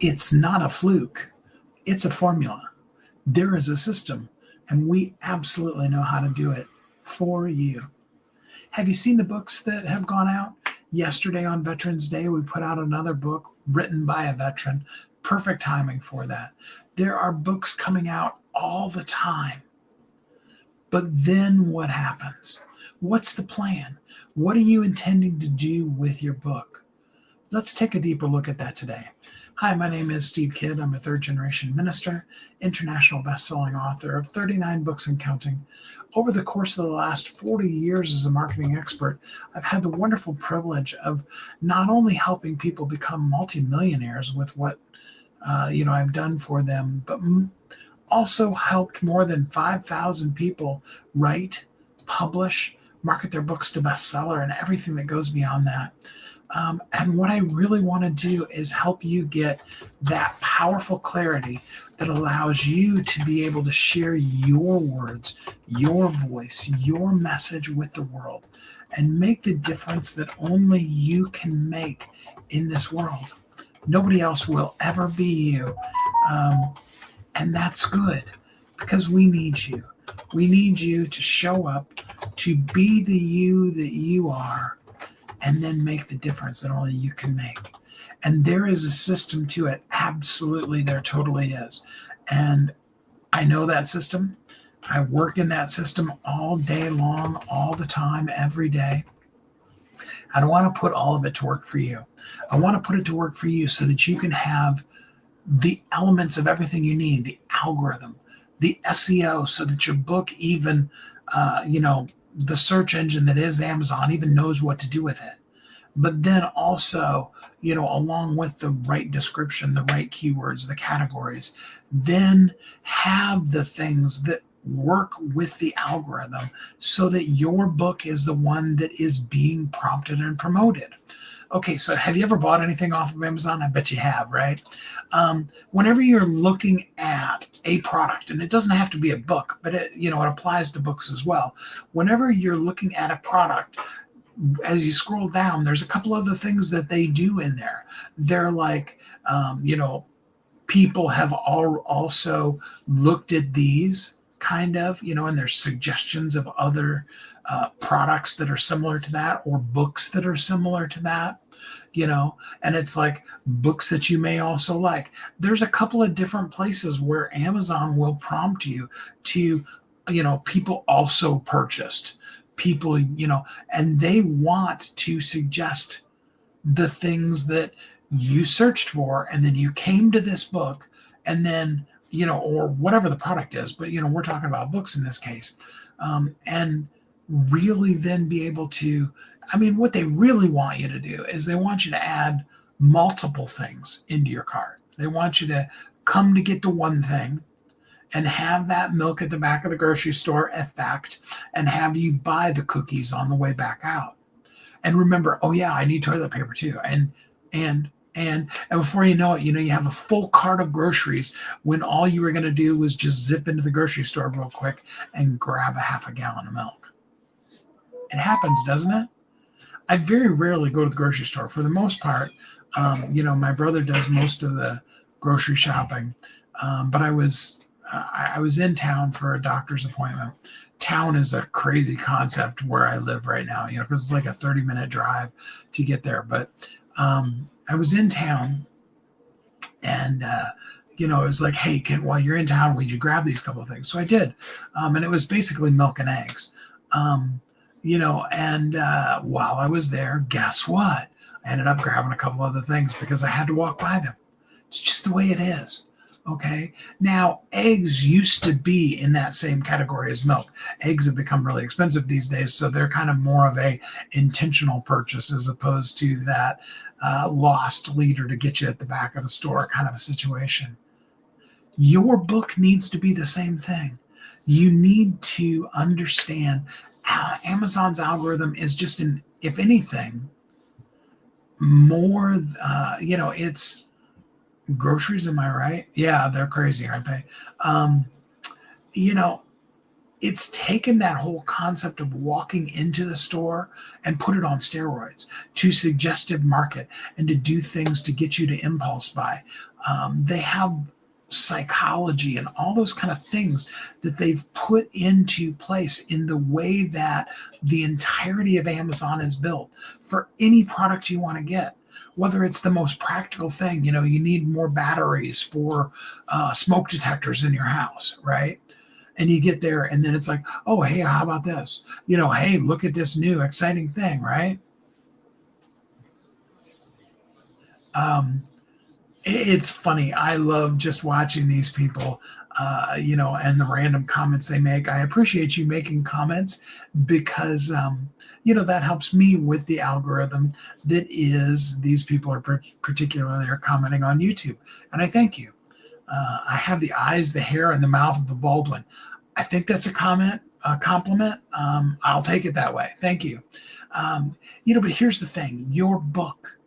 It's not a fluke. It's a formula. There is a system, and we absolutely know how to do it for you. Have you seen the books that have gone out? Yesterday on Veterans Day, we put out another book written by a veteran. Perfect timing for that. There are books coming out all the time. But then what happens? What's the plan? What are you intending to do with your book? Let's take a deeper look at that today. Hi, my name is Steve Kidd. I'm a third-generation minister, international best-selling author of 39 books and counting. Over the course of the last 40 years as a marketing expert, I've had the wonderful privilege of not only helping people become multimillionaires with what I've done for them, but also helped more than 5,000 people write, publish, market their books to bestseller, and everything that goes beyond that. And what I really want to do is help you get that powerful clarity that allows you to be able to share your words, your voice, your message with the world, and make the difference that only you can make in this world. Nobody else will ever be you. And that's good, because we need you. We need you to show up, to be the you that you are, and then make the difference that only you can make. And there is a system to it. Absolutely, there totally is. And I know that system. I work in that system all day long, all the time, every day. I don't want to put all of it to work for you. I want to put it to work for you so that you can have the elements of everything you need, the algorithm, the SEO, so that your book even, the search engine that is Amazon even knows what to do with it. But then also, along with the right description, the right keywords, the categories, then have the things that work with the algorithm so that your book is the one that is being prompted and promoted. Okay, so have you ever bought anything off of Amazon? I bet you have, right? Whenever you're looking at a product, and it doesn't have to be a book, but it applies to books as well. Whenever you're looking at a product, as you scroll down, there's a couple other things that they do in there. They're like, people have also looked at these kind of, and there's suggestions of other products that are similar to that, or books that are similar to that. And it's like books that you may also like. There's a couple of different places where Amazon will prompt you to, people also purchased, people, and they want to suggest the things that you searched for, and then you came to this book, and then, or whatever the product is, but, we're talking about books in this case, and really then be able to, what they really want you to do is they want you to add multiple things into your cart. They want you to come to get the one thing and have that milk at the back of the grocery store effect, and have you buy the cookies on the way back out. And remember, oh yeah, I need toilet paper too. And before you know it, you have a full cart of groceries when all you were going to do was just zip into the grocery store real quick and grab a half a gallon of milk. It happens, doesn't it? I very rarely go to the grocery store. For the most part, my brother does most of the grocery shopping. But I was in town for a doctor's appointment. Town is a crazy concept where I live right now, because it's like a 30-minute drive to get there. But I was in town, and it was like, hey, while you're in town, would you grab these couple of things? So I did, and it was basically milk and eggs. And while I was there, guess what? I ended up grabbing a couple other things because I had to walk by them. It's just the way it is. Okay. Now, eggs used to be in that same category as milk. Eggs have become really expensive these days, so they're kind of more of a intentional purchase as opposed to that lost leader to get you at the back of the store kind of a situation. Your book needs to be the same thing. You need to understand Amazon's algorithm is just, if anything, more, it's groceries. Am I right? Yeah, they're crazy, aren't they? it's taken that whole concept of walking into the store and put it on steroids to suggestive market and to do things to get you to impulse buy. They have psychology and all those kind of things that they've put into place in the way that the entirety of Amazon is built for any product you want to get. Whether it's the most practical thing, you need more batteries for smoke detectors in your house, right? And you get there and then it's like, oh, hey, how about this? Hey, look at this new exciting thing, right? It's funny. I love just watching these people, and the random comments they make. I appreciate you making comments because, that helps me with the algorithm that is these people are particularly are commenting on YouTube. And I thank you. I have the eyes, the hair, and the mouth of a Baldwin. I think that's a compliment. I'll take it that way. Thank you. But here's the thing, your book,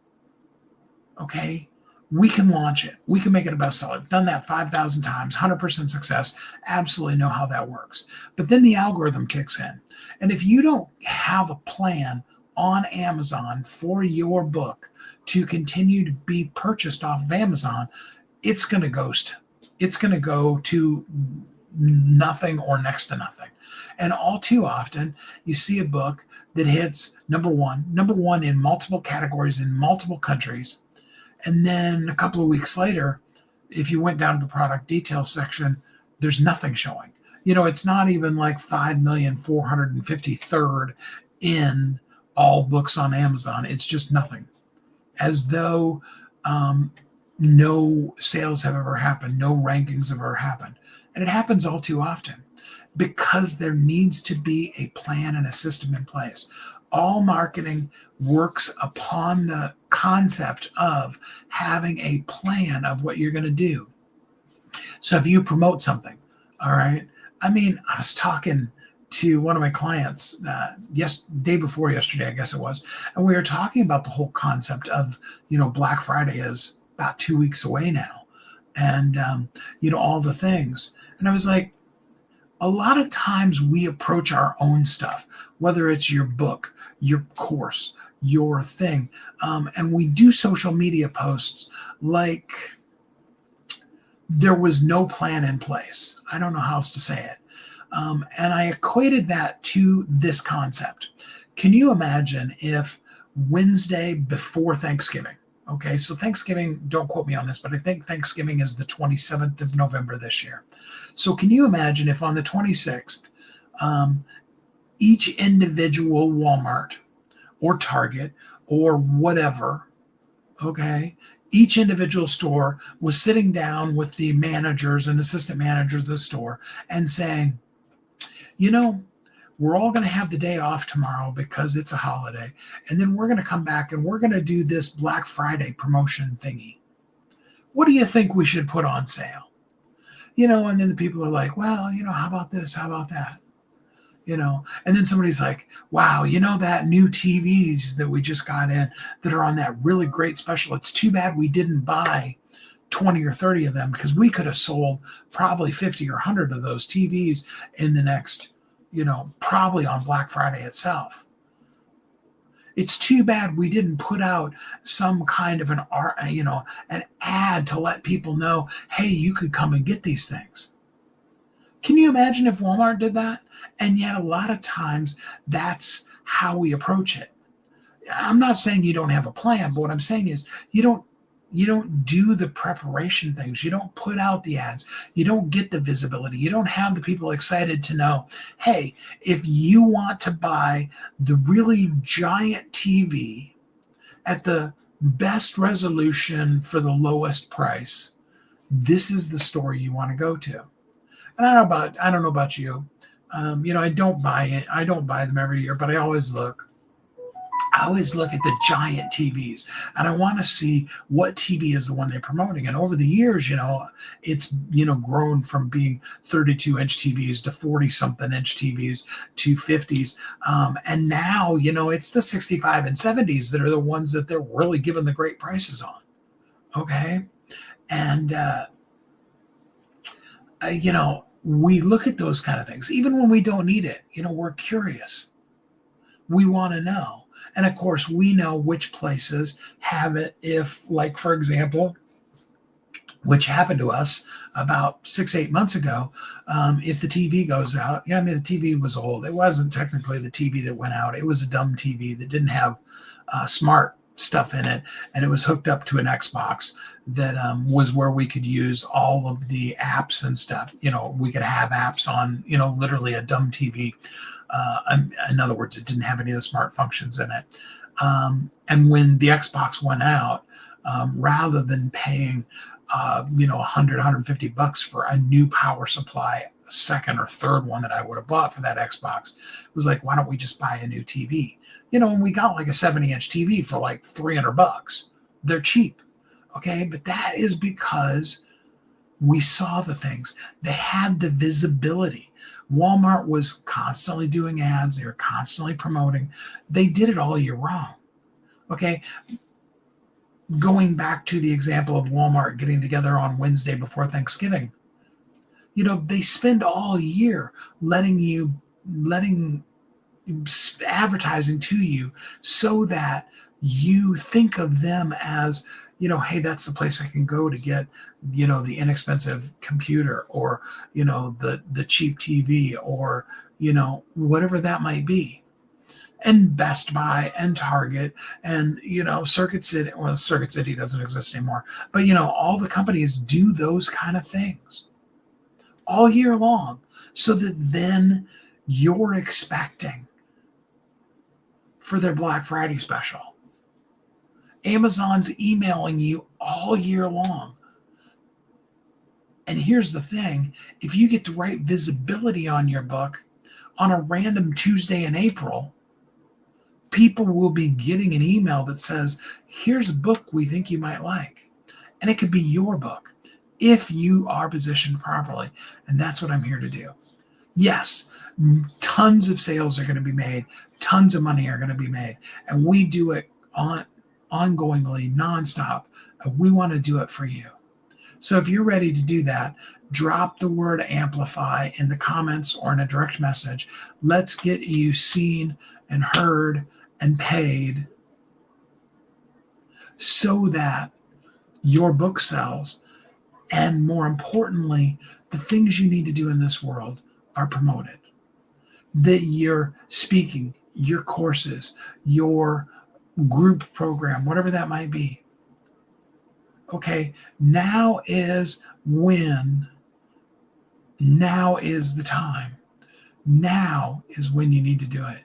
okay? We can launch it. We can make it a bestseller. Done that 5,000 times, 100% success. Absolutely know how that works. But then the algorithm kicks in. And if you don't have a plan on Amazon for your book to continue to be purchased off of Amazon, it's going to ghost. It's going to go to nothing or next to nothing. And all too often, you see a book that hits number one in multiple categories in multiple countries. And then a couple of weeks later, if you went down to the product details section, there's nothing showing. It's not even like 5,453rd in all books on Amazon. It's just nothing. As though no sales have ever happened, no rankings have ever happened. And it happens all too often because there needs to be a plan and a system in place. All marketing works upon the concept of having a plan of what you're going to do. So if you promote something, all right, I was talking to one of my clients day before yesterday, I guess it was, and we were talking about the whole concept of, Black Friday is about 2 weeks away now, and all the things. And I was like, a lot of times we approach our own stuff, whether it's your book, your course, your thing, and we do social media posts like there was no plan in place. I don't know how else to say it. And I equated that to this concept. Can you imagine if Wednesday before Thanksgiving, okay, so Thanksgiving, don't quote me on this, but I think Thanksgiving is the 27th of November this year. So can you imagine if on the 26th, each individual Walmart or Target or whatever, okay, each individual store was sitting down with the managers and assistant managers of the store and saying, we're all going to have the day off tomorrow because it's a holiday. And then we're going to come back and we're going to do this Black Friday promotion thingy. What do you think we should put on sale? And then the people are like, well, how about this? How about that? And then somebody's like, wow, that new TVs that we just got in that are on that really great special. It's too bad we didn't buy 20 or 30 of them because we could have sold probably 50 or 100 of those TVs in the next, probably on Black Friday itself. It's too bad we didn't put out some kind of an ad to let people know, hey, you could come and get these things. Can you imagine if Walmart did that? And yet a lot of times that's how we approach it. I'm not saying you don't have a plan, but what I'm saying is you don't do the preparation things. You don't put out the ads. You don't get the visibility. You don't have the people excited to know, hey, if you want to buy the really giant TV at the best resolution for the lowest price, this is the store you want to go to. And I don't know about you. I don't buy it. I don't buy them every year, but I always look. I always look at the giant TVs and I want to see what TV is the one they're promoting. And over the years, it's, grown from being 32-inch TVs to 40-something inch TVs to 50s. And now, it's the 65 and 70s that are the ones that they're really giving the great prices on. Okay. And, we look at those kind of things, even when we don't need it. We're curious. We want to know. And of course, we know which places have it. If, like, for example, which happened to us about 6-8 months ago, if the TV goes out, the TV was old. It wasn't technically the TV that went out. It was a dumb TV that didn't have smart stuff in it, and it was hooked up to an Xbox that was where we could use all of the apps and stuff. We could have apps on, literally a dumb TV. In other words, it didn't have any of the smart functions in it. And when the Xbox went out, rather than paying, $100, $150 for a new power supply, a second or third one that I would have bought for that Xbox, it was like, why don't we just buy a new TV? And we got like a 70-inch TV for like $300. They're cheap. Okay. But that is because we saw the things. They had the visibility. Walmart was constantly doing ads. They were constantly promoting. They did it all year round. Okay. Going back to the example of Walmart getting together on Wednesday before Thanksgiving, they spend all year letting advertising to you so that you think of them as, hey, that's the place I can go to get, the inexpensive computer, or, the cheap TV, or, whatever that might be. And Best Buy and Target and, Circuit City. Well, Circuit City doesn't exist anymore. But, all the companies do those kind of things all year long, so that then you're expecting for their Black Friday special. Amazon's emailing you all year long. And here's the thing. If you get the right visibility on your book on a random Tuesday in April, people will be getting an email that says, here's a book we think you might like. And it could be your book if you are positioned properly. And that's what I'm here to do. Yes, tons of sales are going to be made. Tons of money are going to be made. And we do it ongoingly, nonstop. We want to do it for you. So if you're ready to do that, drop the word amplify in the comments or in a direct message. Let's get you seen and heard and paid so that your book sells. And more importantly, the things you need to do in this world are promoted. That your speaking, your courses, your group program, whatever that might be. Okay, now is the time. Now is when you need to do it.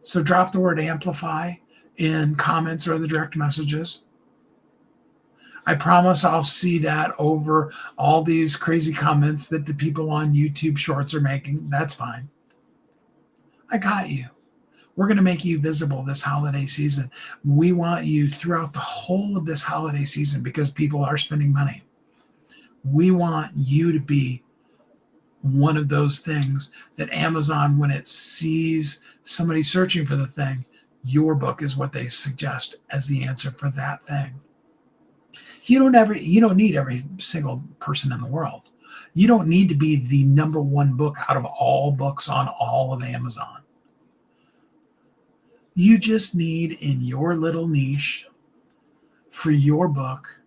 So drop the word amplify in comments or the direct messages. I promise I'll see that over all these crazy comments that the people on YouTube Shorts are making. That's fine. I got you. We're going to make you visible this holiday season. We want you throughout the whole of this holiday season, because people are spending money. We want you to be one of those things that Amazon, when it sees somebody searching for the thing, your book is what they suggest as the answer for that thing. You don't need every single person in the world. You don't need to be the number one book out of all books on all of Amazon. You just need, in your little niche, for your book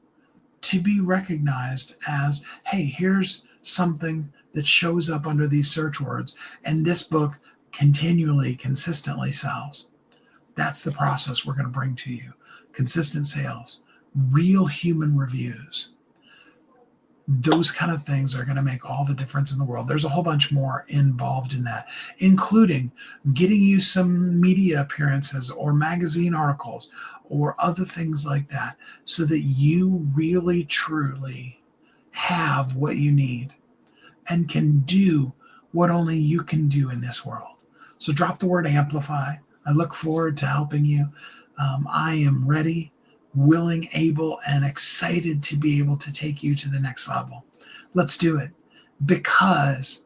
to be recognized as, hey, here's something that shows up under these search words, and this book continually, consistently sells. That's the process we're going to bring to you. Consistent sales, real human reviews. Those kind of things are going to make all the difference in the world. There's a whole bunch more involved in that, including getting you some media appearances or magazine articles or other things like that, so that you really, truly have what you need and can do what only you can do in this world. So drop the word amplify. I look forward to helping you. I am ready, willing, able, and excited to be able to take you to the next level. Let's do it, because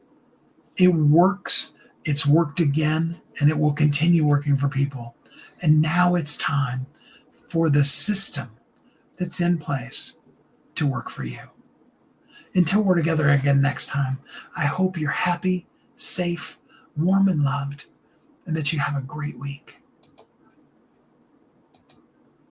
it works. It's worked again, and it will continue working for people. And now it's time for the system that's in place to work for you. Until we're together again next time, I hope you're happy, safe, warm, and loved, and that you have a great week.